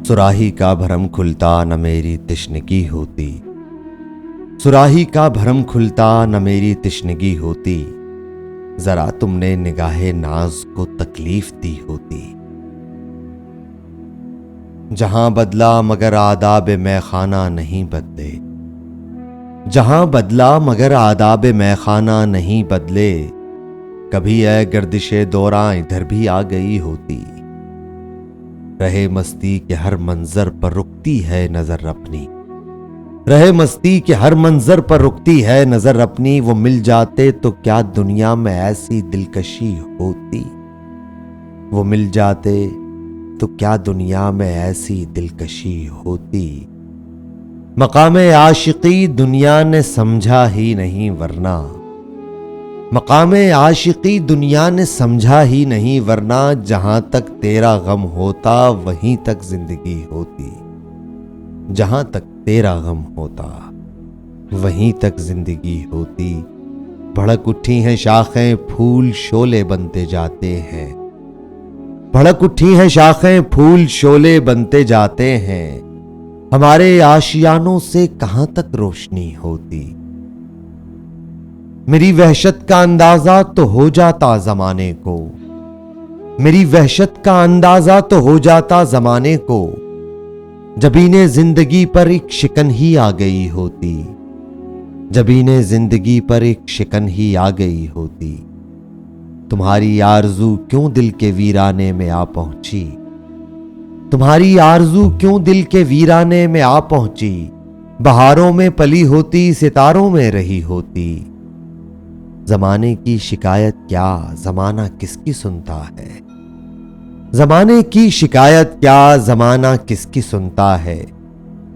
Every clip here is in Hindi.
सुराही का भरम खुलता न मेरी तिश्नगी होती। सुराही का भरम खुलता न मेरी तिश्नगी होती। जरा तुमने निगाहे नाज को तकलीफ दी होती। जहां बदला मगर आदाब मैखाना नहीं बदले। जहां बदला मगर आदाब मैखाना नहीं बदले। कभी ऐ गर्दिशे दौरां इधर भी आ गई होती। रहे मस्ती के हर मंजर पर रुकती है नजर अपनी। रहे मस्ती के हर मंजर पर रुकती है नजर अपनी। वो मिल जाते तो क्या दुनिया में ऐसी दिलकशी होती। वो मिल जाते तो क्या दुनिया में ऐसी दिलकशी होती। मकामे आशिकी दुनिया ने समझा ही नहीं वरना। मकामे आशिकी दुनिया ने समझा ही नहीं वरना। जहां तक तेरा गम होता वहीं तक जिंदगी होती। जहां तक तेरा गम होता वहीं तक जिंदगी होती। भड़क उठी हैं शाखें फूल शोले बनते जाते हैं। भड़क उठी हैं शाखें फूल शोले बनते जाते हैं। हमारे आशियानों से कहां तक रोशनी होती। मेरी वहशत का अंदाजा तो हो जाता जमाने को। मेरी वहशत का अंदाजा तो हो जाता जमाने को। जबीने जिंदगी पर एक शिकन ही आ गई होती। जबीने जिंदगी पर एक शिकन ही आ गई होती। तुम्हारी आरज़ू क्यों दिल के वीराने में आ पहुंची। तुम्हारी आरज़ू क्यों दिल के वीराने में आ पहुंची। बहारों में पली होती सितारों में रही होती। जमाने की शिकायत क्या जमाना किसकी सुनता है। जमाने की शिकायत क्या जमाना किसकी सुनता है।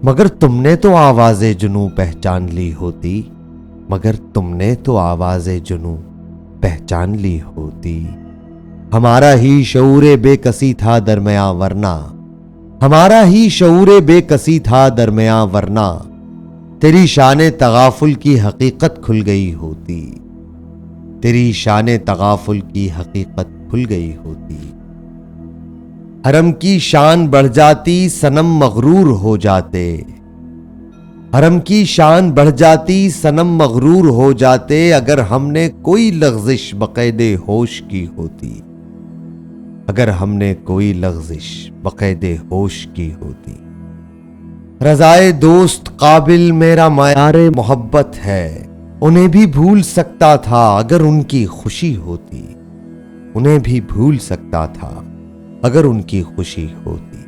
मगर तुमने तो आवाज़े जुनू पहचान ली होती। मगर तुमने तो आवाज़े जुनू पहचान ली होती। हमारा ही शऊरे बेकसी था दरमिया वरना। हमारा ही शऊरे बेकसी था दरमिया वरना। तेरी शाने तगाफुल की हकीकत खुल गई होती। तेरी शाने तगाफुल की हकीकत खुल गई होती। हरम की शान बढ़ जाती सनम मगरूर हो जाते। हरम की शान बढ़ जाती सनम मगरूर हो जाते। अगर हमने कोई लग़्ज़िश बक़ैदे होश की होती। अगर हमने कोई लग़्ज़िश बक़ैदे होश की होती। रज़ाए दोस्त काबिल मेरा मायारे मोहब्बत है। उन्हें भी भूल सकता था अगर उनकी खुशी होती। उन्हें भी भूल सकता था अगर उनकी खुशी होती।